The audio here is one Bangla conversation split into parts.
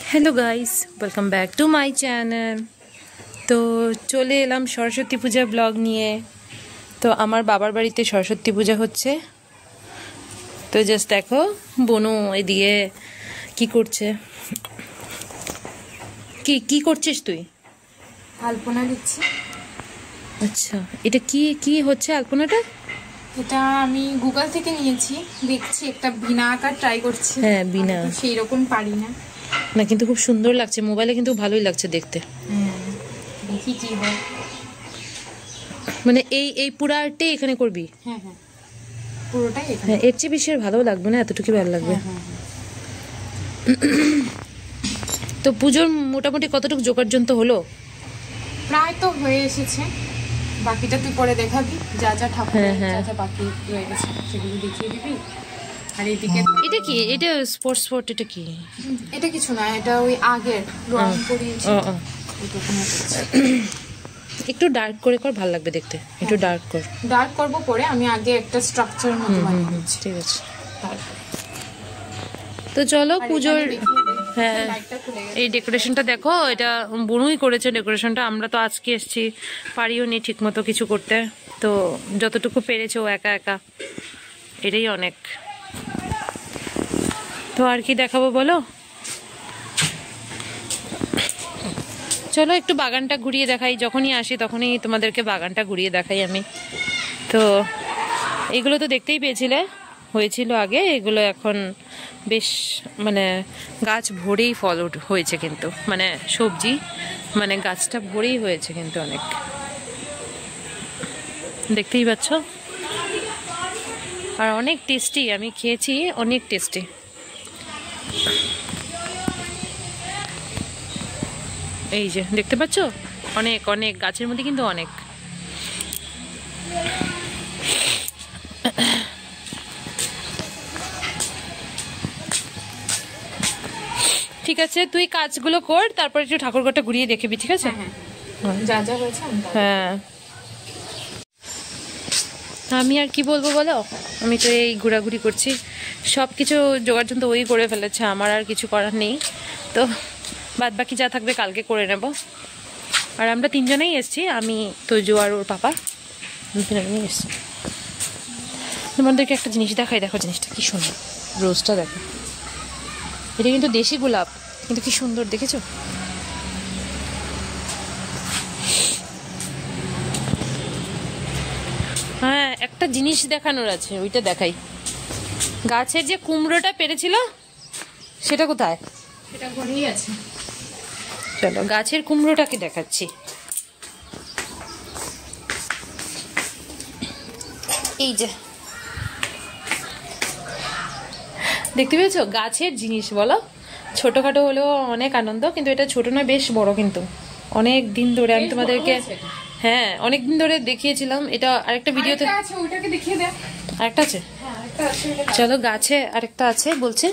Hello guys, welcome back to my channel. तो चले एलाम सरस्वती पूजा ब्लग निये। तो आमार बाबार बाड़ीते सरस्वती पूजा होच्छे। तो जस्ट देखो बोनू एदिके की करछे। की करछिस तुई? আলপনা দিচ্ছি। আচ্ছা, এটা কি কি হচ্ছে আলপনাটা? এটা আমি গুগল থেকে নিয়েছি, দেখছি একটা বিনা আঁকা ট্রাই করছি। হ্যাঁ, বিনা সেই রকম পারি না। না, কিন্তু খুব সুন্দর লাগছে, মোবাইলে কিন্তু ভালোই লাগছে দেখতে। দেখি কি হয়। মানে এই পুরো আর্টটাই এখানে করবি? হ্যাঁ হ্যাঁ, পুরোটাই এখানে। হ্যাঁ, এর চেয়ে বেশি আর ভালো লাগবে না, এতটুকু ভালো লাগবে। তো পুজোর মোটামুটি কতটুকু জোগাড় যন্ত্র হলো? প্রায় তো হয়ে এসেছে, বাকিটা তুই পরে দেখাবি। যা যা ঠাকুর যা যা বাকি রয়ে গেছে সেগুলো দেখিয়ে দিবি। আর এইদিকে এটা কি? এটা স্পট এটা কি? এটা কিছু না, এটা ওই আগের রং করিয়েছি। একটু ডার্ক করে কর, ভালো লাগবে দেখতে। একটু ডার্ক কর। ডার্ক করব পরে, আমি আগে একটা স্ট্রাকচার মতো বানিয়ে নিচ্ছি। ঠিক আছে। তো চলো পুজোর, হ্যাঁ এই ডেকোরেশনটা দেখো, এটা বুনুই করেছে ডেকোরেশনটা। আমরা তো আজকে এসেছি, পারিও নি ঠিক মতো কিছু করতে। তো যতটুকু পেরেছে ও একা একা, এটাই অনেক। তো আর কি দেখাবো বলো? চলো একটু বাগানটা ঘুরিয়ে দেখাই। যখনই আসি তখনই তোমাদেরকে বাগানটা ঘুরিয়ে দেখাই আমি। তো এগুলো তো দেখতেই পেয়েছিলে, হয়েছিল আগে। এগুলো এখন বেশ মানে গাছ ভরেই ফল হয়েছে, কিন্তু মানে সবজি মানে গাছটা ভরেই হয়েছে কিন্তু অনেক, দেখতেই পাচ্ছ। আর অনেক টেস্টি, আমি খেয়েছি, অনেক টেস্টি। এই যে দেখতে পাচ্ছ, অনেক অনেক গাছের মধ্যে কিন্তু অনেক। ঠিক আছে, তুই কাজগুলো কর, তারপর একটু ঠাকুরঘরটা ঘুরিয়ে দেখবি, ঠিক আছে? যা যা হয়েছে। হ্যাঁ, আমি আর কি বলবো বলো, আমি তো এই ঘোরাঘুরি করছি। সব কিছু জোগাড় যন্ত্র ওই করে ফেলেছে, আমার আর কিছু করার নেই। তো বাদ বাকি যা থাকবে কালকে করে নেব। আর আমরা তিনজনেই এসছি, আমি তোজো আর ওর পাপা, তিনজনেই এসছি। তোমাদেরকে একটা জিনিস দেখাই, দেখো জিনিসটা কি সুন্দর। রোজটা দেখো, এটা কিন্তু দেশি গোলাপ, কিন্তু কি সুন্দর দেখেছো? হ্যাঁ, একটা জিনিস দেখানোর আছে, ওইটা দেখাই। গাছের যে কুমড়োটা পেরেছিল সেটা কোথায়? সেটা ঘরেই আছে। চলো গাছের কুমড়োটাকে দেখাচ্ছি। এই যে দেখতে পেয়েছো, গাছের জিনিস বলো, ছোটখাটো হলেও অনেক আনন্দ। কিন্তু এটা ছোট নয়, বেশ বড়। কিন্তু অনেক দিন ধরে আমি তোমাদেরকে, হ্যাঁ অনেক দিন ধরে দেখিয়েছিলাম। এটা আরেকটা ভিডিওতে আরেকটা আছে। চলো গাছে আরেকটা আছে বলছে,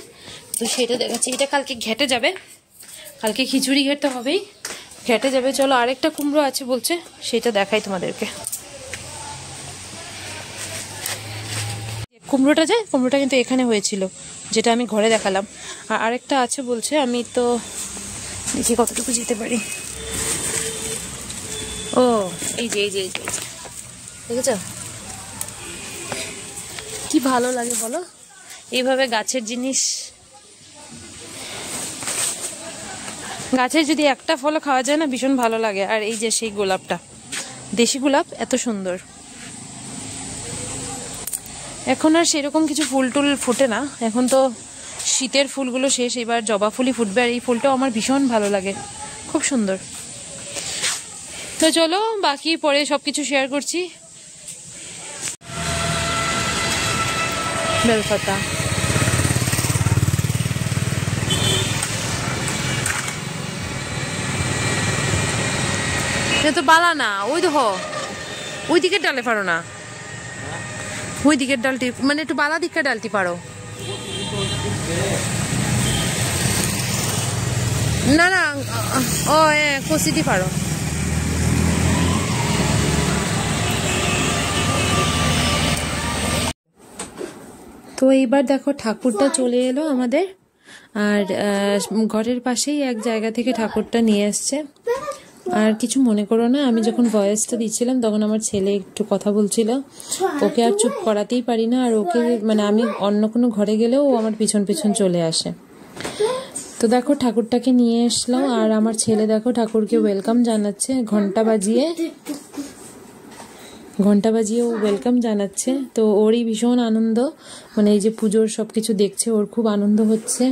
তো সেটা দেখাচ্ছি। এটা কালকে ঘেটে যাবে, কালকে খিচুড়ি ঘেটে হবেই, ঘেটে যাবে। চলো আরেকটা কুমড়ো আছে বলছে, সেটা দেখাই তোমাদেরকে। কুমড়োটা কিন্তু এখানে হয়েছিল, যেটা আমি ঘরে দেখালাম। আর আরেকটা আছে বলছে, আমি তো দেখি কতটুকু যেতে পারি। ও এই যে দেখেছ কি ভালো লাগে বলো এইভাবে গাছের জিনিস। গাছের যদি একটা ফলও খাওয়া যায় না, ভীষণ ভালো লাগে। আর এই যে সেই গোলাপটা, দেশি গোলাপ, এত সুন্দর। এখন আর সেরকম কিছু ফুল টুল ফুটে না, এখন তো শীতের ফুলগুলো শেষ, এবার জবা ফুলই ফুটবে। আর এই ফুলটাও আমার ভীষণ ভালো লাগে, খুব সুন্দর। তো চলো বাকি পরে সবকিছু শেয়ার করছি। বেলপাতা, এটা তো বালা না, ওই দেখো ওই দিকের ডালে পারো না, ওই দিকের ডালটি মানে একটু বালা দিকের ডালটি পারো না। না ও হ্যাঁ, কষিটি পারো। তো এইবার দেখো ঠাকুরটা চলে এলো আমাদের। আর ঘরের পাশেই এক জায়গা থেকে ঠাকুরটা নিয়ে এসছে। আর কিছু মনে করো না, আমি যখন ভয়েসটা দিচ্ছিলাম তখন আমার ছেলে একটু কথা বলছিল, ওকে আর চুপ করাতেই পারি না। আর ওকে মানে আমি অন্য কোনো ঘরে গেলেও ও আমার পিছন পিছন চলে আসে। তো দেখো ঠাকুরটাকে নিয়ে এসলো, আর আমার ছেলে দেখো ঠাকুরকে ওয়েলকাম জানাচ্ছে, ঘন্টা বাজিয়ে ও ওয়েলকাম জানাচ্ছে। তো ওরই ভীষণ আনন্দ, মানে এই যে পুজোর সবকিছু দেখছে, ওর খুব আনন্দ হচ্ছে।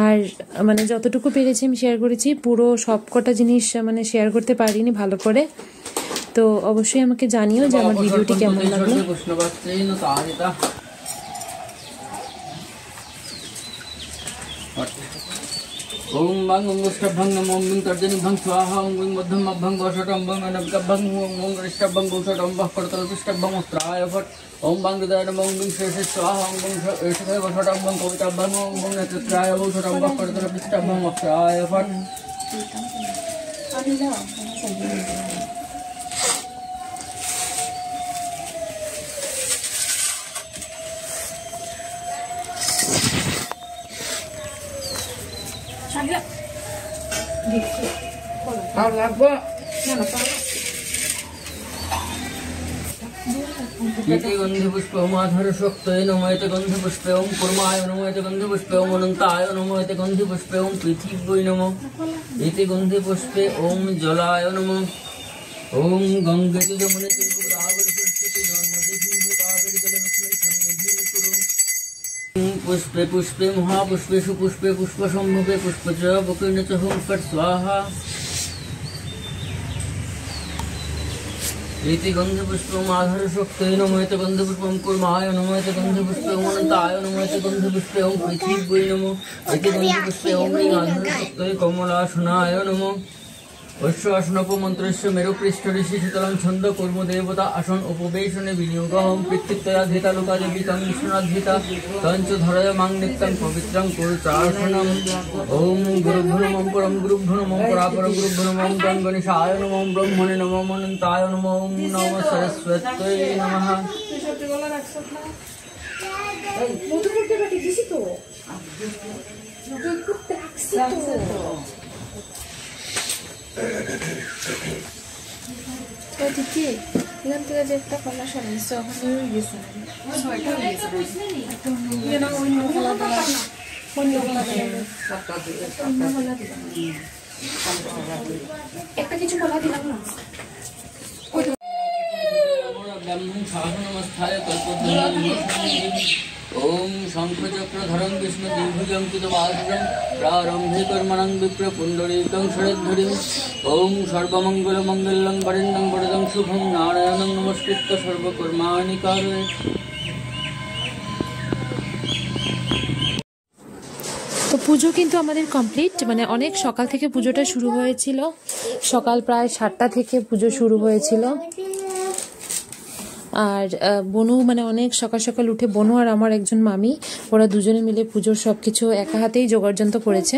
আর মানে যতটুকু পেরেছি আমি শেয়ার করেছি, পুরো সবকটা জিনিস মানে শেয়ার করতে পারিনি ভালো করে। তো অবশ্যই আমাকে জানিও যে আমার ভিডিওটি কেমন লাগলো। ओम भंग ओंगष्टभंग नमो ओम तर्जनि भंग स्वाहा ओम मध्यम भंग वषटम भंग अनभंग ओम ओंगष्टभंग वषटम भंग करतलपिष्टभंग वस्त्राय फट ओम भंग हृदय नमो ओम शेष स्वाहा ओम ऋषभय वषटम भंग कविताभंग ओम नेत्राय वषटम भंग करतलपिष्टभंग वस्त्राय फट गंधिपुष्प माधुर शक्त नमयते गंधिपुष्प ओम कुर्माय नमयते गंधिपुष्प ओम अनंताय नमयते गंधिपुष्प ओम पृथिव्यै नमो इति गंधिपुष्पे ओम जलाय नमो ओम गंगेति जमुने पुष्पे पुष्पे महापुष्पेषु पुष्पे पुष्पशंभुके पुष्पच बकीर्ण च हुं फट् स्वाहा इति गंधिपुष्पं आधारशक्ते नमयते गंधिपुष्पं कुर्माय नमयते गंधिपुष्पं अनन्ताय नमयते गंधिपुष्पं पृथिव्यै नमो इति गंधिपुष्पं आधारशक्ते कमलासनाय नमो अश्वासनोपमन्त्रस्य मेरुपृष्ठ ऋषि शीतलं छन्द कुर्म देवता आसन उपवेशने विनियोगं पृथ्वीतया धीता लोकादेवीतं विष्णुनाधीता तञ्च धरय मां नित्यं पवित्रं कुरुचासनम् ॐ गुरुभ्यो नमः परं गुरुभ्यो नमः परापरं गुरुभ्यो नमः गणगणेशाय नमः ब्रह्मणे नमः अनन्ताय नमः ॐ नमः सरस्वत्यै नमः। দিদি এখান থেকে যে একটা কলা সরাইছে ওখানে গেছে ছয়টা গেছে না অন্য কলা দিলাম একটা কিছু কলা দিলাম না ओम शंखचक्रधरं विष्णु दिग्भुजं कृतवासुरं प्रारंभे कर्मणं विप्र पुंडरीकं शरद्धरिं ओम सर्वमंगलमंगलं वरेण्यं वरदं शुभं नारायणं नमस्कृत्य सर्वकर्माणि कारये। তো পুজো কিন্তু আমাদের কমপ্লিট, মানে অনেক সকাল থেকে পুজোটা শুরু হয়েছিল, সকাল প্রায় 7টা থেকে পুজো শুরু হয়েছিল। আর বনু মানে অনেক সকাল সকাল উঠে বনু আর আমার একজন মামি ওরা দুজনে মিলে পুজোর সবকিছু একা হাতেই জোগাড়যন্ত্র করেছে।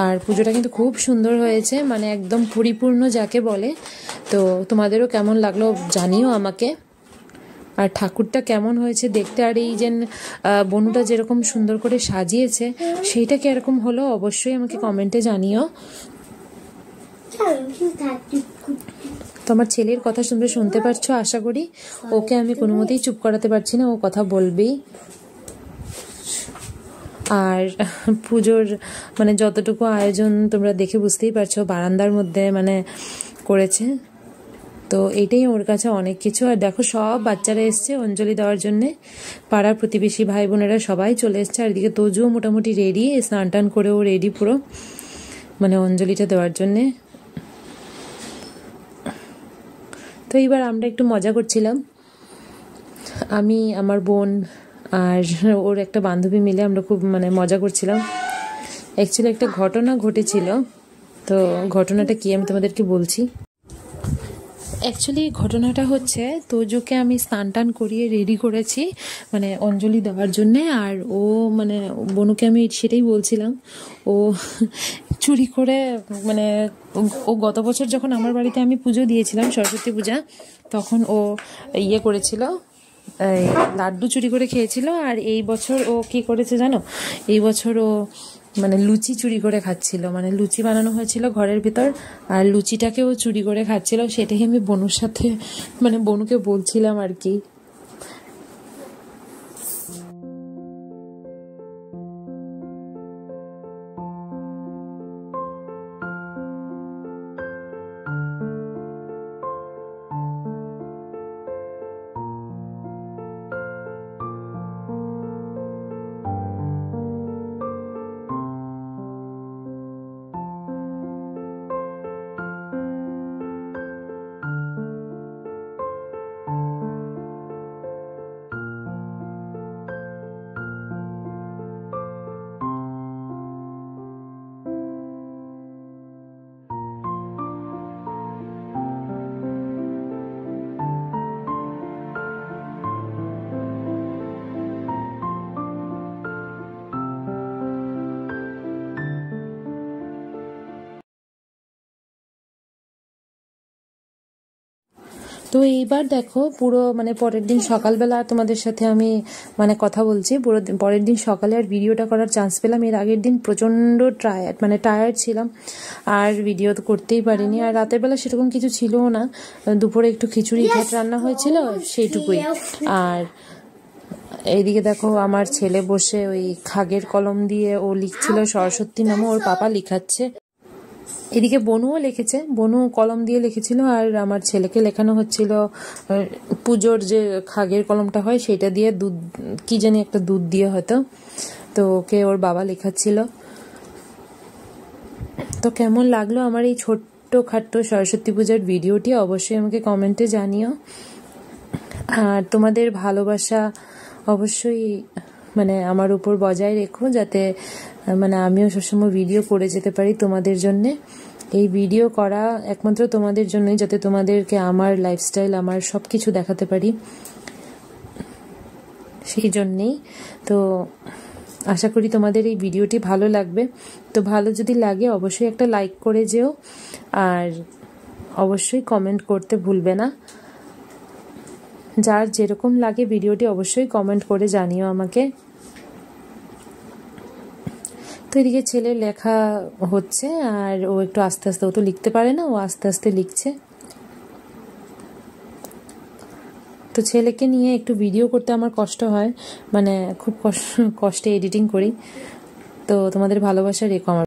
আর পুজোটা কিন্তু খুব সুন্দর হয়েছে, মানে একদম পরিপূর্ণ যাকে বলে। তো তোমাদেরও কেমন লাগলো জানিও আমাকে, আর ঠাকুরটা কেমন হয়েছে দেখতে। আর এই যে বনুটা যেরকম সুন্দর করে সাজিয়েছে সেইটা কি এরকম হলো অবশ্যই আমাকে কমেন্টে জানিও। তোমার ছেলের কথা শুনতে পারছো আশা করি, ওকে আমি কোনো মতেই চুপ করাতে পারছি না, ও কথা বলবেই। আর পুজোর মানে যতটুকু আয়োজন তোমরা দেখে বুঝতেই পারছো, বারান্দার মধ্যে মানে করেছে। তো এইটাই ওর কাছে অনেক কিছু। আর দেখো সব বাচ্চারা এসছে অঞ্জলি দেওয়ার জন্যে, পাড়ার প্রতিবেশী ভাই বোনেরা সবাই চলে এসছে। আর এদিকে তোজুও মোটামুটি রেডি, স্নান টান করেও রেডি পুরো মানে অঞ্জলিটা দেওয়ার জন্যে। তো এইবার আমরা একটু মজা করছিলাম, আমি আমার বোন আর ওর একটা বান্ধবী মিলে আমরা খুব মানে মজা করছিলাম। অ্যাকচুয়ালি একটা ঘটনা ঘটেছিল, তো ঘটনাটা কি আমি তোমাদেরকে বলছি। অ্যাকচুয়ালি ঘটনাটা হচ্ছে তোজুকে আমি স্নান টান করিয়ে রেডি করেছি মানে অঞ্জলি দেওয়ার জন্যে। আর ও মানে বনুকে আমি সেটাই বলছিলাম, ও চুরি করে মানে ও গত বছর যখন আমার বাড়িতে আমি পুজো দিয়েছিলাম সরস্বতী পূজা, তখন ও ইয়ে করেছিল লাড্ডু চুরি করে খেয়েছিল। আর এই বছর ও কি করেছে জানো, এই বছর ও মানে লুচি চুরি করে খাচ্ছিল, মানে লুচি বানানো হয়েছিল ঘরের ভিতর আর লুচিটাকেও চুরি করে খাচ্ছিল। সেটাই আমি বনুর সাথে মানে বনুকে বলছিলাম আর কি। তো এইবার দেখো পুরো মানে পরের দিন সকালবেলা তোমাদের সাথে আমি মানে কথা বলছি। পুরো পরের দিন সকালে আর ভিডিওটা করার চান্স পেলাম। এর আগের দিন প্রচণ্ড টায়ার্ড ছিলাম আর ভিডিও তো করতেই পারিনি। আর রাতের বেলা সেরকম কিছু ছিলও না, দুপুরে একটু খিচুড়ি ভাত রান্না হয়েছিল সেইটুকুই। আর এইদিকে দেখো আমার ছেলে বসে ওই খাগের কলম দিয়ে ও লিখছিল সরস্বতী নামে, ওর পাপা লিখাচ্ছে। এদিকে বনুও লিখেছে, বনু কলম দিয়ে লিখেছিল আর আমার ছেলেকে লেখানো হচ্ছিল পুজোর যে খাগের কলমটা হয় সেটা দিয়ে দুধ, কি জানি একটা দুধ দিয়ে হয়তো, তো ওকে ওর বাবা লেখাচ্ছিল। তো কেমন লাগলো আমার এই ছোট্ট খাট্ট সরস্বতী পূজার ভিডিওটি অবশ্যই আমাকে কমেন্টে জানিও। আর তোমাদের ভালোবাসা অবশ্যই মানে আমার উপর বজায় রেখো, যাতে মানে আমিও সবসময় ভিডিও করে যেতে পারি তোমাদের জন্যে। এই ভিডিও করা একমাত্র তোমাদের জন্যই, যাতে তোমাদেরকে আমার লাইফস্টাইল, আমার সব কিছু দেখাতে পারি, সেই জন্যেই। তো আশা করি তোমাদের এই ভিডিওটি ভালো লাগবে। তো ভালো যদি লাগে অবশ্যই একটা লাইক করে যেও আর অবশ্যই কমেন্ট করতে ভুলবে না। যার যেরকম লাগে ভিডিওটি অবশ্যই কমেন্ট করে জানিও আমাকে। তো এদিকে ছেলের লেখা হচ্ছে আর ও একটু আস্তে আস্তে, ও তো লিখতে পারে না, ও আস্তে আস্তে লিখছে। তো ছেলেকে নিয়ে একটু ভিডিও করতে আমার কষ্ট হয়, মানে খুব কষ্টে এডিটিং করি। তো তোমাদের ভালোবাসা রেখো আমার।